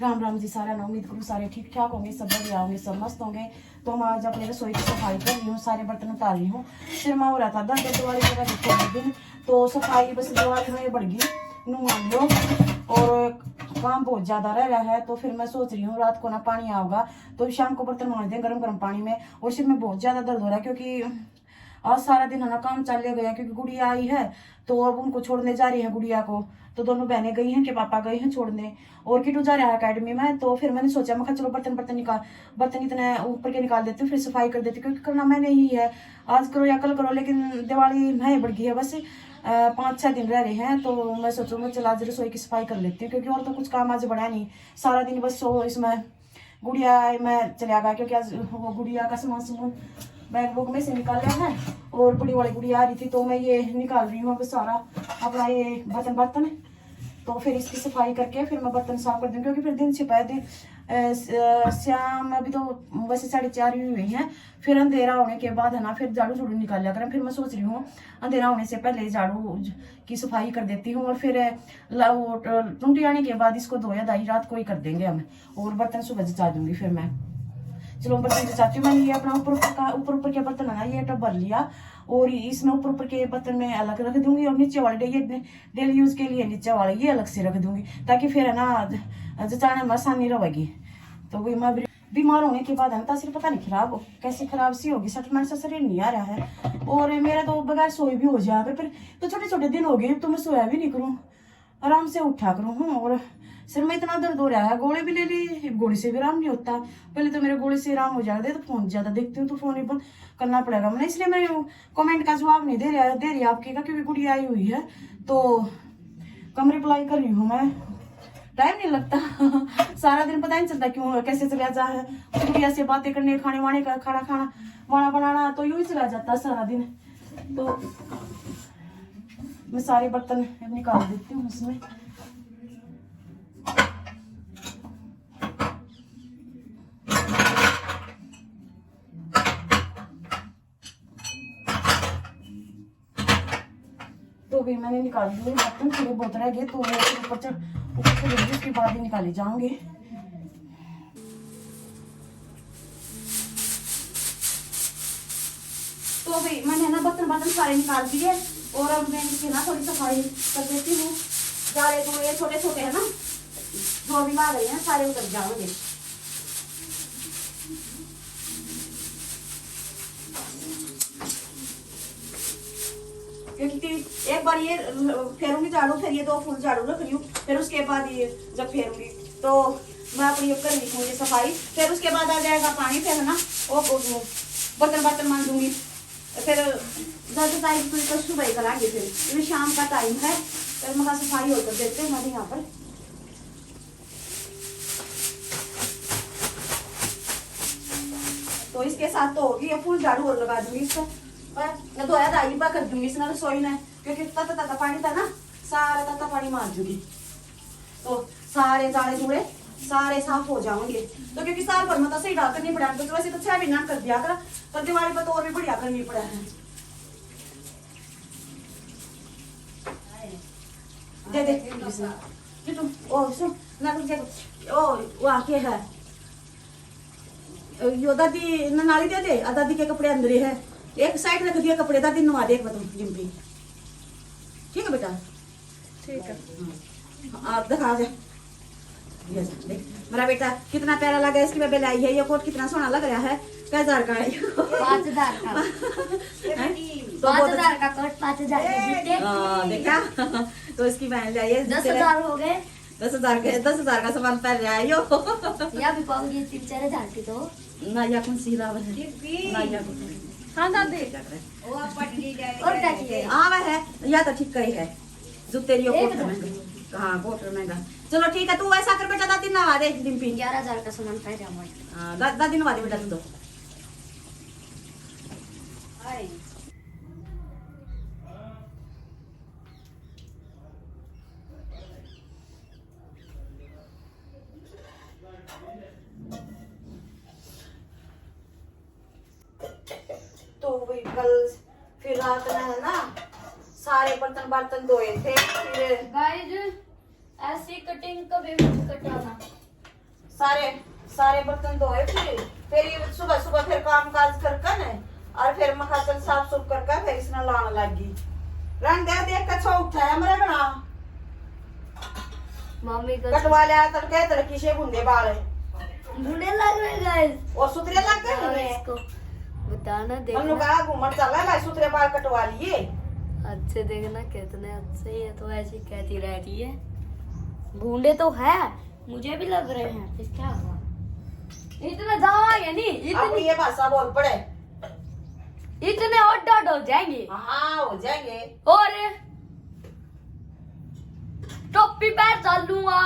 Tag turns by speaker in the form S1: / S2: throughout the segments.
S1: राम राम जी सारा ना, उम्मीद करूँ सारे ठीक ठाक होंगे, सब बढ़िया होंगे, सब मस्त होंगे। तो हम आज अपने रसोई की सफाई कर रही हूँ, सारे बर्तन उतार रही हूँ। फिर मैं हो रहा था दंड दिवाली जगह देखो दिन, तो सफाई बस दिवाली में बढ़ गई नू मान लो, और काम बहुत ज्यादा रह रहा है। तो फिर मैं सोच रही हूँ रात को ना पानी आओगा तो शाम को बर्तन मांज दें गर्म गर्म पानी में। और सिर में बहुत ज्यादा दर्द हो रहा है क्योंकि आज सारा दिन है ना काम चल गया, क्योंकि गुड़िया आई है तो अब उनको छोड़ने जा रही है गुड़िया को। तो दोनों बहनें गई हैं कि पापा गए हैं छोड़ने, और किटू जा रहा है अकेडमी में। तो फिर मैंने सोचा मैं चलो बर्तन इतने ऊपर के निकाल देती हूँ, फिर सफाई कर देती हूँ, क्योंकि करना मैंने ही है। आज करो या कल करो, लेकिन दिवाली में बढ़ गई है, बस 5-6 दिन रह रहे हैं। तो मैं सोचूँ मैं चला आज रसोई की सफाई कर लेती हूँ, क्योंकि और तो कुछ काम आज बढ़ा नहीं, सारा दिन बस इसमें गुड़िया में चला गया, क्योंकि आज वो गुड़िया का सामान बैग बुक में से निकाला है, और बड़ी वाली गुड़िया आ रही थी तो मैं ये निकाल रही हूँ अब सारा अपना ये बर्तन। तो फिर इसकी सफाई करके फिर मैं बर्तन साफ कर दूँ, क्योंकि फिर दिन छिपाए दिन शाम अभी तो वैसे 4:30 ही हुई हैं। फिर अंधेरा होने के बाद है ना फिर झाड़ू झाड़ू निकाल लिया करें। फिर मैं सोच रही हूँ अंधेरा होने से पहले झाड़ू की सफाई कर देती हूँ, और फिर टूटी आने के बाद इसको धोया दाई रात को ही कर देंगे हम, और बर्तन सुबह जचा दूंगी। फिर मैं चलो बर्तन जचाती हूँ। मैंने ये अपना ऊपर के बर्तन है ना ये टब भर लिया, और इसमें ऊपर के बर्तन में अलग रख दूंगी, और नीचे वाले ये डेली यूज के लिए नीचे वाले ये अलग से रख दूंगी, ताकि फिर है ना जचाने में आसानी रहेगी। तो वही मैं बीमार होने के बाद है ना तासीर पता नहीं खराब कैसी खराब सी होगी, सेटलमेंट से शरीर नहीं आ रहा है, और मेरा तो बगैर सोए भी हो जाएगा। फिर तो छोटे छोटे दिन हो गए तो मैं सोया भी नहीं करूँ, आराम से उठा करूँ हूँ। और सिर में इतना दर्द हो रहा है, गोले भी ले ली, गोली से भी आराम नहीं होता। पहले तो मेरे गोले से आराम हो जाएगा, तो फोन ज्यादा देखती हूँ तो फोन ही बंद करना पड़ेगा मैंने, इसलिए मैं कमेंट का जवाब नहीं दे रही आपकी का, क्योंकि गुड़िया आई हुई है तो कमरे अप्लाई कर रही हूँ मैं, टाइम नहीं लगता सारा दिन पता नहीं चलता क्यों कैसे चला जा है। गुड़िया से बातें करने, खाने वाने का खाना वाना बनाना, तो यूं ही चला जाता सारा दिन। तो मैं सारे बर्तन निकाल देती हूँ उसमें। तो भी मैंने निकाल दिए बर्तन, थोड़े बहुत रह गए तो ऊपर से उसके बाद ही निकाले जाएंगे। तो भी मैंने ना बर्तन सारे निकाल दिए, और अब मैं इनकी ना थोड़ी सफाई कर देती हूँ। जाले तो ये छोटे छोटे है ना जो भी ला रहे हैं सारे उतर जाओगे। क्योंकि एक बार ये फेरूंगी झाड़ू, फिर ये 2 फुल झाड़ू रख रही हूँ, फिर उसके बाद ये जब फेरूंगी तो मैं अपनी कर ली मुझे सफाई, फिर उसके बाद आ जाएगा पानी, फिर है ना वो बर्तन मांजूंगी। फिर जल्द टाइम तो सुबह ही कराएंगे, फिर शाम का टाइम है, फिर मैं सफाई होकर देते हैं हमारे यहाँ पर। तो इसके साथ तो होगी, ये फुल झाड़ू और लगा दूंगी इसको, मैं धोया दाई बा कर दूंगी इसमें रसोई में, क्योंकि तता पानी था ना, सारा तता पानी मार दूंगी तो सारे जाड़े जुड़े सारे साफ हो जाएंगे। तो क्योंकि साल भर में तो सही डाल करनी पड़ा, तो वैसे तो 6 महीना कर दिया कर, पर दिवाली पर तो और भी बढ़िया करनी पड़ा है। दे दे ओ सुन ना ओ वो आके है यो दादी नाली दे दे, दादी के कपड़े अंदर ही है, एक साइड रख दिया कपड़े, दादी नवा दे एक बार जिम्पी, ठीक है बेटा, ठीक है आप दिखा दे। देख मेरा बेटा कितना प्यारा लगा, इसकी बेबे लाई है, ये कोट कितना सोना लग रहा है, 5000 का है
S2: 5000 का 5000 का कोट 5000 के जूते,
S1: देखा तो इसकी बहन लाई है
S2: 10,000 हो गए,
S1: 10,000 का सामान पहन रहा है यो
S2: या भी पाऊंगी 3-4 की तो
S1: ना, या कौन सी रावत है ना, या हाँ दादी
S2: वो पटली जाए और क्या चाहिए,
S1: हाँ वह है या तो ठीक कही है जूते रियो कोट महंगा, हाँ कोट महंगा। चलो ठीक है, तू ऐसा कर बेटा, दादी नवा दे डिम्पी,
S2: 11,000 का सामान पहना हुआ है,
S1: दादी नवा दे बेटा तू तो। तो वही कल फिर रात में है ना सारे बर्तन धोए थे, फिर
S2: गाइस ऐसी कटिंग कभी मत कटाना,
S1: सारे सारे बर्तन धोए, फिर ये सुबह सुबह फिर काम काज कर न और फिर मखा चल साफ सुफ कर फिर इसने लाने लगी। रंग दे देख कछो उठाया मेरे बना
S2: मम्मी को
S1: कटवा लिया तो कह तरह किसे बुंदे बाल
S2: बुरे लग रहे गाइस
S1: और सुतरे लग गए
S2: इसको बताना
S1: हमने
S2: देखना
S1: कहा घूमर चल रहा है सुतरे बाल कटवा लिए।
S2: अच्छे देखना कितने अच्छे ही है, तो ऐसी कहती रहती है। भूंडे तो है, मुझे भी लग रहे हैं, फिर क्या हुआ? इतने दावा है नहीं,
S1: अब ये भाषा बोल पड़े
S2: इतने और डॉट हो जाएंगे।
S1: हाँ हो जाएंगे।
S2: और टोपी पैर चल लूंगा,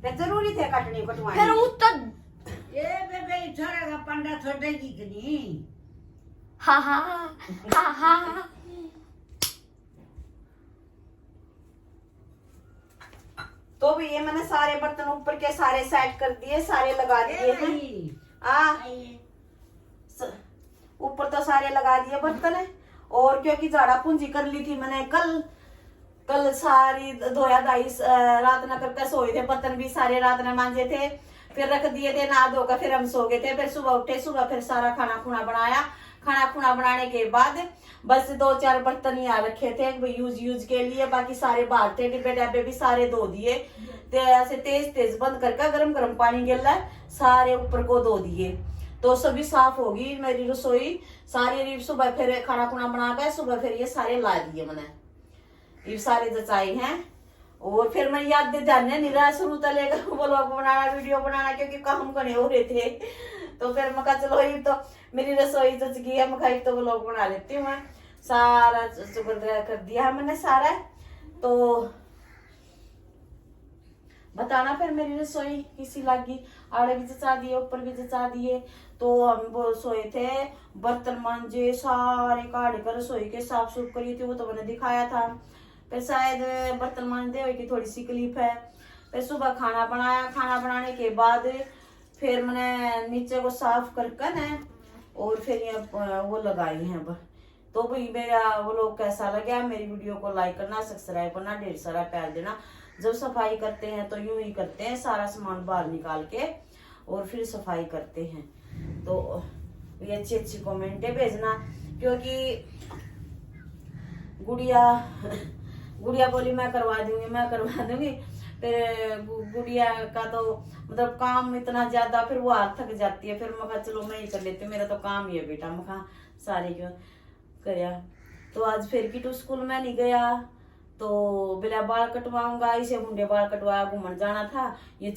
S1: फिर जरूरी थे कटनी
S2: फिर
S1: कटवानी।
S2: उत्तर
S3: ये बेबे छोरा का पंडा छोड़ेगी कि नहीं?
S2: हा हा हा हा।
S1: तो भी ये मैंने सारे बर्तन ऊपर के सारे सेट कर दिए, सारे लगा दिए हैं। ऊपर तो सारे लगा दिए बर्तन है। और क्योंकि झाड़ा पूंजी कर ली थी मैंने कल सारी धोया धाई रात न करके सोए थे, बर्तन भी सारे रात न मांजे थे, फिर रख दिए थे नहा धोकर, फिर हम सो गए थे। फिर सुबह उठे, सुबह फिर सारा खाना खुना बनाया। खाना खुना बनाने के बाद बस 2-4 बर्तन यहाँ रखे थे यूज के लिए, बाकी सारे बाहर थे, डिब्बे डब्बे भी सारे धो दिए। तो ऐसे तेज बंद करके गरम पानी गिरला सारे ऊपर को धो दिए, तो सभी साफ होगी मेरी रसोई सारी। सुबह फिर खाना खुना बना कर सुबह फिर ये सारे ला दिए मैंने, ये सारे जचाए हैं। और फिर मैं याद ध्यान नहीं रहा शुरू तक लेकर ब्लॉग बनाना वीडियो बनाना, क्योंकि काम करने हो रहे थे। तो फिर मैं कहा चलो ये तो मेरी रसोई जच गई है, मैं तो ब्लॉग बना लेती हूँ। मैं सारा कर दिया है मैंने सारा। तो बताना फिर मेरी रसोई किसी लगी, आड़े भी जचा दिए ऊपर भी जचा दिए। तो हम वो सोए थे, बर्तन मांजे सारे काट कर रसोई के साफ सुफ करी थी, वो तो मैंने दिखाया था। फिर शायद बर्तन मांजते हुए की थोड़ी सी क्लिप है। फिर सुबह खाना बनाया, खाना बनाने के बाद फिर मैंने नीचे को साफ कर न और फिर ये वो लगाई है। तो भाई मेरा वो लोग कैसा लगा, मेरी वीडियो को लाइक करना, सब्सक्राइब करना, ढेर सारा प्यार देना। जब सफाई करते हैं तो यूं ही करते हैं, सारा सामान बाहर निकाल के और फिर सफाई करते हैं। तो ये अच्छी कमेंटें भेजना, क्योंकि गुड़िया बोली मैं करवा दूंगी। फिर गुड़िया का तो मतलब काम इतना ज्यादा, फिर वो हाथ थक जाती है। फिर मैं कहा चलो मैं ही कर लेती हूँ, मेरा तो काम ही है बेटा, मैं कहा सारे क्यों करया। तो आज फिर किटू स्कूल में नहीं गया, तो बिना बाल कटवाऊंगा, इसे मुंडे बाल कटवाया, घूमन जाना था। ये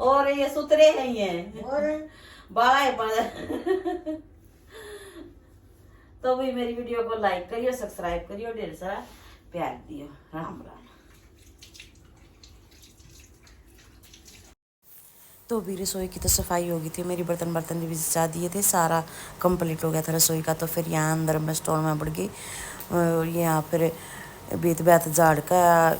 S1: और ये सुतरे हैं ये और बाला है तो भी मेरी वीडियो को लाइक करियो, सब्सक्राइब करियो, ढेर सारा प्यार दियो। राम राम। तो भी रसोई की तो सफाई हो गई थी, मेरी बर्तन भी जचा दिए थे, सारा कंप्लीट हो गया था रसोई का। तो फिर यहाँ अंदर मैं स्टोर में बढ़ गई, यहाँ फिर बेत झाड़ का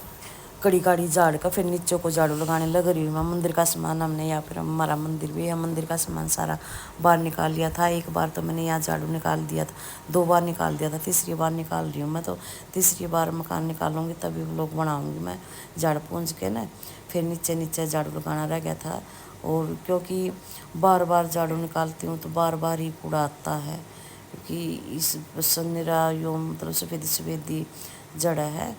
S1: कड़ी झाड़ का फिर नीचे को झाड़ू लगाने लग रही हूँ मैं। मंदिर का सामान हमने, या फिर हमारा मंदिर भी है, मंदिर का सामान सारा बाहर निकाल लिया था। एक बार तो मैंने यहाँ झाड़ू निकाल दिया था, 2 बार निकाल दिया था, तीसरी बार निकाल रही हूँ मैं। तो तीसरी बार मकान निकालूंगी तभी व्लॉग बनाऊंगी मैं, झाड़ पूंज के ना। फिर नीचे झाड़ू लगाना रह गया था, और क्योंकि बार झाड़ू निकालती हूँ तो बार ही कूड़ा आता है, क्योंकि इस सन्निरा यो मतलब सफ़ेदी जड़ा है।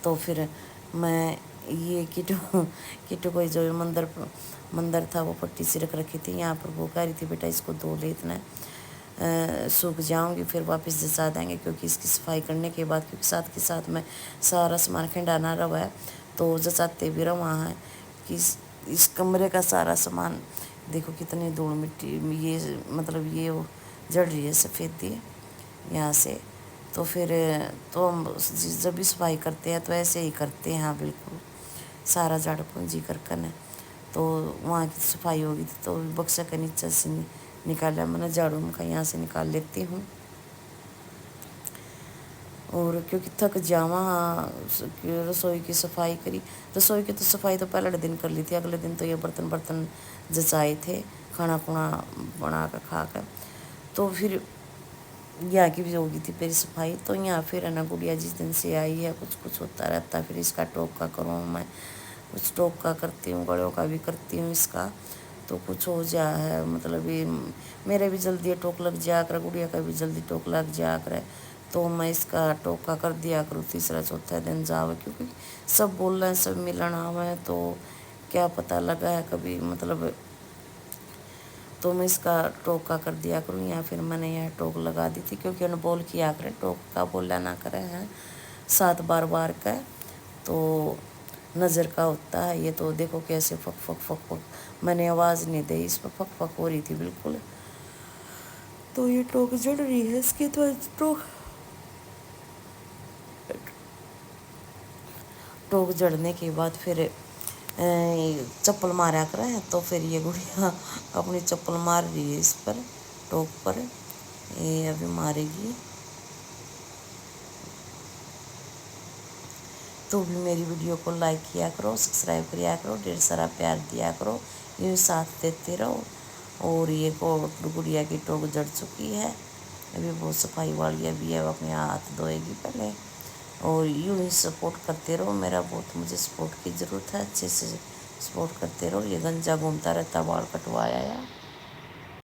S1: तो फिर मैं ये किटू को जो मंदिर था वो पट्टी से रख रखी थी यहाँ पर। वो कह रही थी बेटा इसको धो ले, इतना सूख जाऊंगी फिर वापस जचा देंगे, क्योंकि इसकी सफाई करने के बाद, क्योंकि साथ के साथ में सारा सामान खिंडाना रहा है, तो जचाते भी रहा है कि इस कमरे का सारा सामान देखो कितनी धूल मिट्टी, ये मतलब ये जड़ रही है सफ़ेदी यहाँ से। तो फिर तो हम जब भी सफाई करते हैं तो ऐसे ही करते हैं, हाँ बिल्कुल सारा झाड़ पूंजी कर न। तो वहाँ की सफाई होगी तो बक्सा के नीचे से निकाला मैंने झाड़ू, का यहाँ से निकाल लेती हूँ। और क्योंकि थक जावा, हाँ रसोई की सफाई करी, रसोई की तो सफाई तो पहले दिन कर ली थी, अगले दिन तो ये बर्तन जचाए थे खाना खुना बना कर खा कर। तो फिर
S4: यहाँ की भी होगी थी मेरी सफाई। तो यहाँ फिर है ना गुड़िया जिस दिन से आई है कुछ कुछ होता रहता है। फिर इसका टोका करूँ मैं, कुछ टोका करती हूँ, गड़ों का भी करती हूँ इसका, तो कुछ हो जा है। मतलब ये मेरे भी जल्दी टोक लग जाया करे, गुड़िया का भी जल्दी टोक लग जाया करे, तो मैं इसका टोका कर दिया करूँ तीसरा चौथा दिन जावे। क्योंकि सब बोल रहे हैं सब मिलन आवे, तो क्या पता लगा है कभी मतलब, तो मैं इसका टोका कर दिया करूँ। या फिर मैंने यह टोक लगा दी थी, क्योंकि उन्हें बोल किया करे टोक का बोला ना करे हैं 7 बार का, तो नज़र का होता है ये। तो देखो कैसे फक फक फक फक, मैंने आवाज़ नहीं दी, इस पर फक फक हो रही थी बिल्कुल। तो ये टोक जड़ रही है इसकी, तो टोक जड़ने के बाद फिर चप्पल मारा करे, तो फिर ये गुड़िया अपनी चप्पल मार रही है इस पर टोक पर, ये अभी मारेगी। तो भी मेरी वीडियो को लाइक किया करो, सब्सक्राइब किया करो, ढेर सारा प्यार दिया करो, यूँ साथ देते रहो। और ये गुड़िया की टोक जड़ चुकी है, अभी बहुत सफाई वाली अभी है, अपने हाथ धोएगी पहले। और यूँ ही सपोर्ट करते रहो, मेरा बहुत मुझे सपोर्ट की ज़रूरत है, अच्छे से सपोर्ट करते रहो। ये गंजा घूमता रहता, बाल कटवाया है।